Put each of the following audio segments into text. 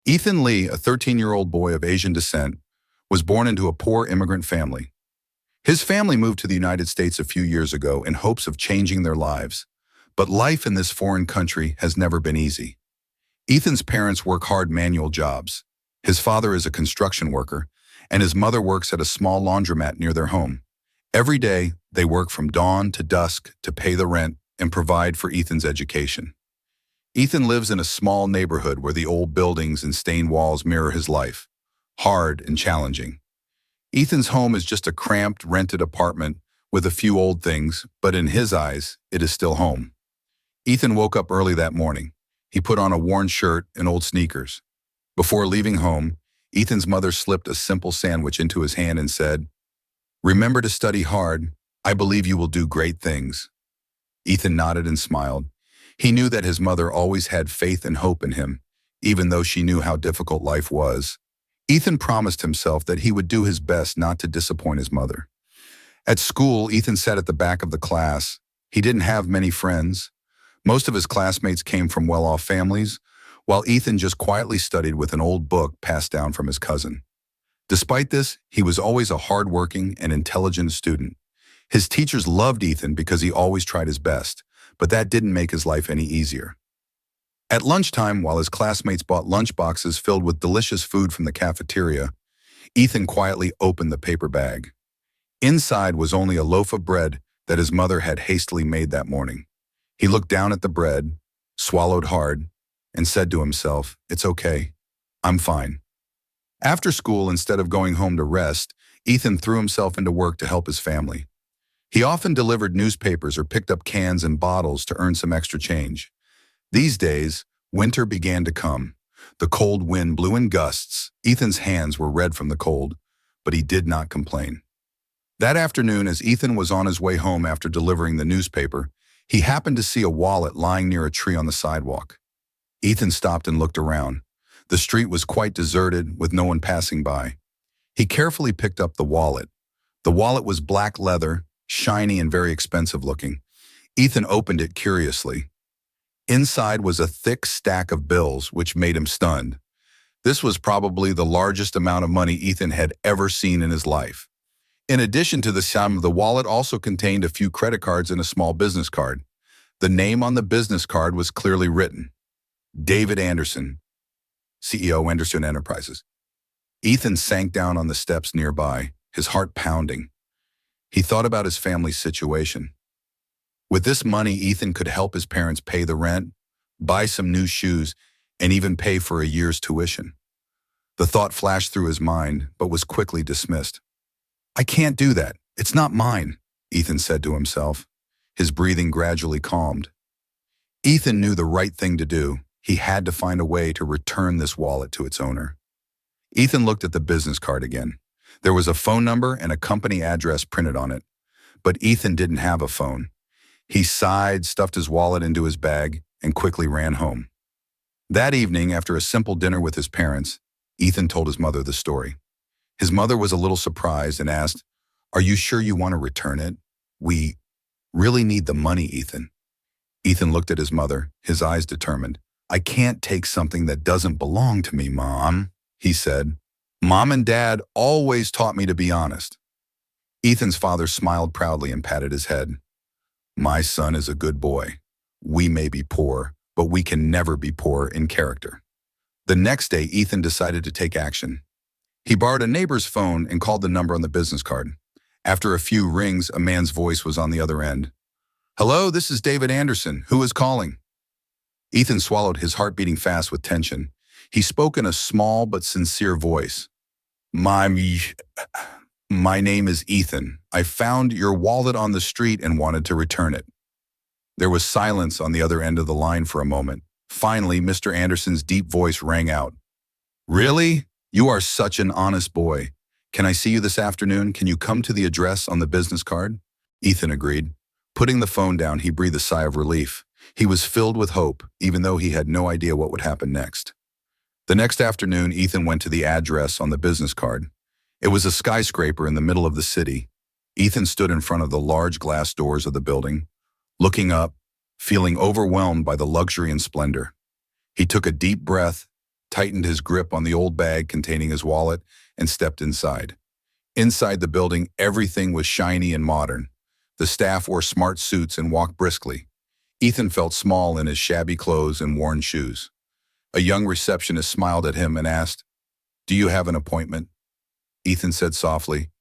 Ethan Lee, a 13-year-old boy of Asian descent, was born into a poor immigrant family. His family moved to the United States a few years ago in hopes of changing their lives. But life in this foreign country has never been easy. Ethan's parents work hard manual jobs. His father is a construction worker, and his mother works at a small laundromat near their home. Every day, they work from dawn to dusk to pay the rent and provide for Ethan's education. Ethan lives in a small neighborhood where the old buildings and stained walls mirror his life, hard and challenging. Ethan's home is just a cramped, rented apartment with a few old things, but in his eyes, it is still home. Ethan woke up early that morning. He put on a worn shirt and old sneakers. Before leaving home, Ethan's mother slipped a simple sandwich into his hand and said, "Remember to study hard. I believe you will do great things." Ethan nodded and smiled. He knew that his mother always had faith and hope in him, even though she knew how difficult life was. Ethan promised himself that he would do his best not to disappoint his mother. At school, Ethan sat at the back of the class. He didn't have many friends. Most of his classmates came from well-off families, while Ethan just quietly studied with an old book passed down from his cousin. Despite this, he was always a hard-working and intelligent student. His teachers loved Ethan because he always tried his best, but that didn't make his life any easier. At lunchtime, while his classmates bought lunch boxes filled with delicious food from the cafeteria, Ethan quietly opened the paper bag. Inside was only a loaf of bread that his mother had hastily made that morning. He looked down at the bread, swallowed hard, and said to himself, "It's okay. I'm fine." After school, instead of going home to rest, Ethan threw himself into work to help his family. He often delivered newspapers or picked up cans and bottles to earn some extra change. These days, winter began to come. The cold wind blew in gusts. Ethan's hands were red from the cold, but he did not complain. That afternoon, as Ethan was on his way home after delivering the newspaper, he happened to see a wallet lying near a tree on the sidewalk. Ethan stopped and looked around. The street was quite deserted, with no one passing by. He carefully picked up the wallet. The wallet was black leather, shiny and very expensive looking. Ethan opened it curiously. Inside was a thick stack of bills, which made him stunned. This was probably the largest amount of money Ethan had ever seen in his life. In addition to the sum, the wallet also contained a few credit cards and a small business card. The name on the business card was clearly written: David Anderson, CEO, Anderson Enterprises. Ethan sank down on the steps nearby, his heart pounding. He thought about his family's situation. With this money, Ethan could help his parents pay the rent, buy some new shoes, and even pay for a year's tuition. The thought flashed through his mind, but was quickly dismissed. "I can't do that. It's not mine," Ethan said to himself. His breathing gradually calmed. Ethan knew the right thing to do. He had to find a way to return this wallet to its owner. Ethan looked at the business card again. There was a phone number and a company address printed on it, but Ethan didn't have a phone. He sighed, stuffed his wallet into his bag, and quickly ran home. That evening, after a simple dinner with his parents, Ethan told his mother the story. His mother was a little surprised and asked, "Are you sure you want to return it? We really need the money, Ethan." Ethan looked at his mother, his eyes determined. "I can't take something that doesn't belong to me, Mom," he said. "Mom and Dad always taught me to be honest." Ethan's father smiled proudly and patted his head. "My son is a good boy. We may be poor, but we can never be poor in character." The next day, Ethan decided to take action. He borrowed a neighbor's phone and called the number on the business card. After a few rings, a man's voice was on the other end. "Hello, this is David Anderson. Who is calling?" Ethan swallowed, his heart beating fast with tension. He spoke in a small but sincere voice. My name is Ethan. I found your wallet on the street and wanted to return it." There was silence on the other end of the line for a moment. Finally, Mr. Anderson's deep voice rang out. "Really? You are such an honest boy. Can I see you this afternoon? Can you come to the address on the business card?" Ethan agreed. Putting the phone down, he breathed a sigh of relief. He was filled with hope, even though he had no idea what would happen next. The next afternoon, Ethan went to the address on the business card. It was a skyscraper in the middle of the city. Ethan stood in front of the large glass doors of the building, looking up, feeling overwhelmed by the luxury and splendor. He took a deep breath tightened his grip on the old bag containing his wallet, and stepped inside. Inside the building, everything was shiny and modern. The staff wore smart suits and walked briskly. Ethan felt small in his shabby clothes and worn shoes. A young receptionist smiled at him and asked, "Do you have an appointment?" Ethan said softly,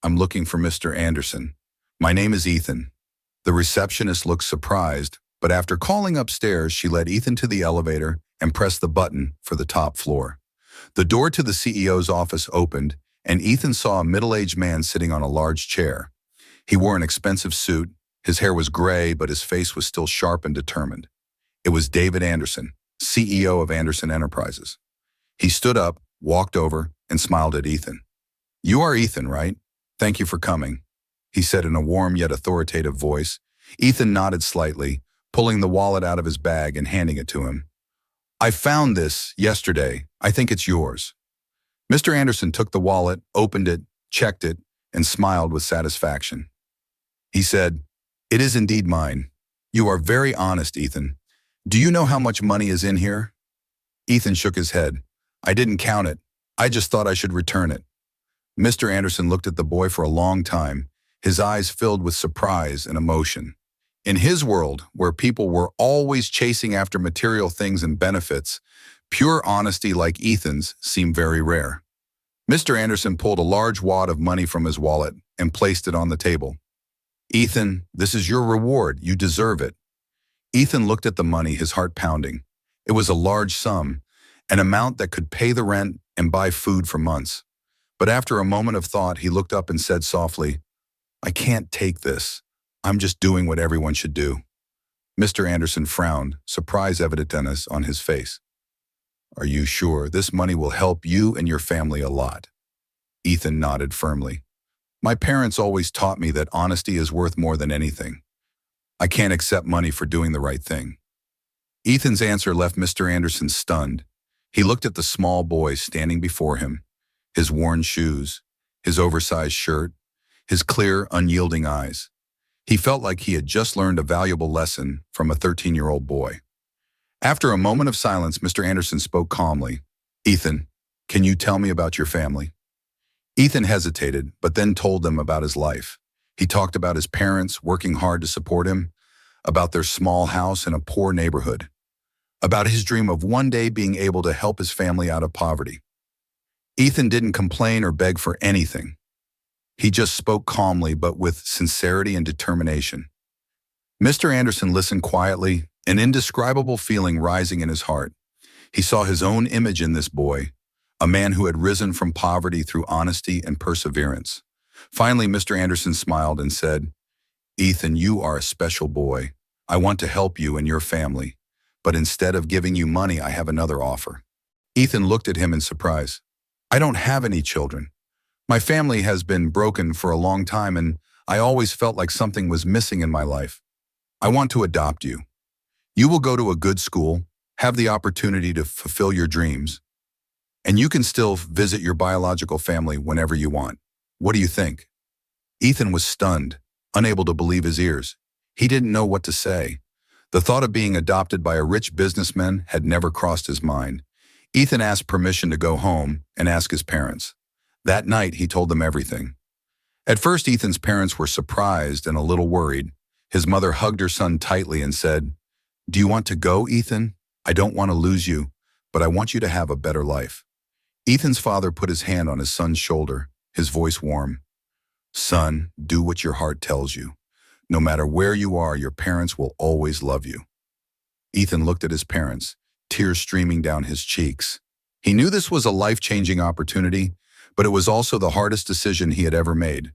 "I'm looking for Mr. Anderson." "My name is Ethan." The receptionist looked surprised, but after calling upstairs, she led Ethan to the elevator and pressed the button for the top floor. The door to the CEO's office opened, and Ethan saw a middle-aged man sitting on a large chair. He wore an expensive suit. His hair was gray, but his face was still sharp and determined. It was David Anderson, CEO of Anderson Enterprises. He stood up, walked over, and smiled at Ethan. "You are Ethan, right? Thank you for coming," he said in a warm yet authoritative voice. Ethan nodded slightly, pulling the wallet out of his bag and handing it to him. "I found this yesterday. I think it's yours." Mr. Anderson took the wallet, opened it, checked it, and smiled with satisfaction. He said, "It is indeed mine. You are very honest, Ethan. Do you know how much money is in here?" Ethan shook his head. "I didn't count it. I just thought I should return it." Mr. Anderson looked at the boy for a long time, his eyes filled with surprise and emotion. In his world, where people were always chasing after material things and benefits, pure honesty like Ethan's seemed very rare. Mr. Anderson pulled a large wad of money from his wallet and placed it on the table. "Ethan, this is your reward. You deserve it." Ethan looked at the money, his heart pounding. It was a large sum, an amount that could pay the rent and buy food for months. But after a moment of thought, he looked up and said softly, "I can't take this. I'm just doing what everyone should do." Mr. Anderson frowned, surprise evident on his face. "Are you sure? This money will help you and your family a lot." Ethan nodded firmly. "My parents always taught me that honesty is worth more than anything. I can't accept money for doing the right thing." Ethan's answer left Mr. Anderson stunned. He looked at the small boy standing before him, his worn shoes, his oversized shirt, his clear, unyielding eyes. He felt like he had just learned a valuable lesson from a 13-year-old boy. After a moment of silence, Mr. Anderson spoke calmly. "Ethan, can you tell me about your family?" Ethan hesitated, but then told them about his life. He talked about his parents working hard to support him, about their small house in a poor neighborhood, about his dream of one day being able to help his family out of poverty. Ethan didn't complain or beg for anything. He just spoke calmly, but with sincerity and determination. Mr. Anderson listened quietly, an indescribable feeling rising in his heart. He saw his own image in this boy, a man who had risen from poverty through honesty and perseverance. Finally, Mr. Anderson smiled and said, "Ethan, you are a special boy. I want to help you and your family, but instead of giving you money, I have another offer." Ethan looked at him in surprise. "I don't have any children. My family has been broken for a long time, and I always felt like something was missing in my life. I want to adopt you. You will go to a good school, have the opportunity to fulfill your dreams, and you can still visit your biological family whenever you want. What do you think?" Ethan was stunned, unable to believe his ears. He didn't know what to say. The thought of being adopted by a rich businessman had never crossed his mind. Ethan asked permission to go home and ask his parents. That night, he told them everything. At first, Ethan's parents were surprised and a little worried. His mother hugged her son tightly and said, "Do you want to go, Ethan? I don't want to lose you, but I want you to have a better life." Ethan's father put his hand on his son's shoulder, his voice warm. "Son, do what your heart tells you. No matter where you are, your parents will always love you." Ethan looked at his parents, tears streaming down his cheeks. He knew this was a life-changing opportunity, but it was also the hardest decision he had ever made.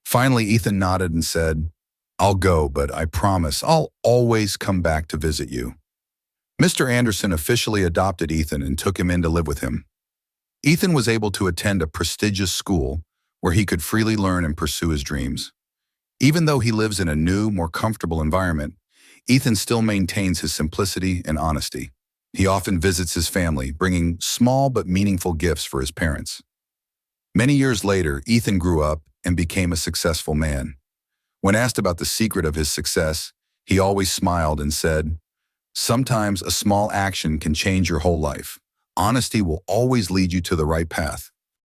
Finally, Ethan nodded and said, "I'll go, but I promise I'll always come back to visit you." Mr. Anderson officially adopted Ethan and took him in to live with him. Ethan was able to attend a prestigious school where he could freely learn and pursue his dreams. Even though he lives in a new, more comfortable environment, Ethan still maintains his simplicity and honesty. He often visits his family, bringing small but meaningful gifts for his parents. Many years later, Ethan grew up and became a successful man. When asked about the secret of his success, he always smiled and said, "Sometimes a small action can change your whole life. Honesty will always lead you to the right path.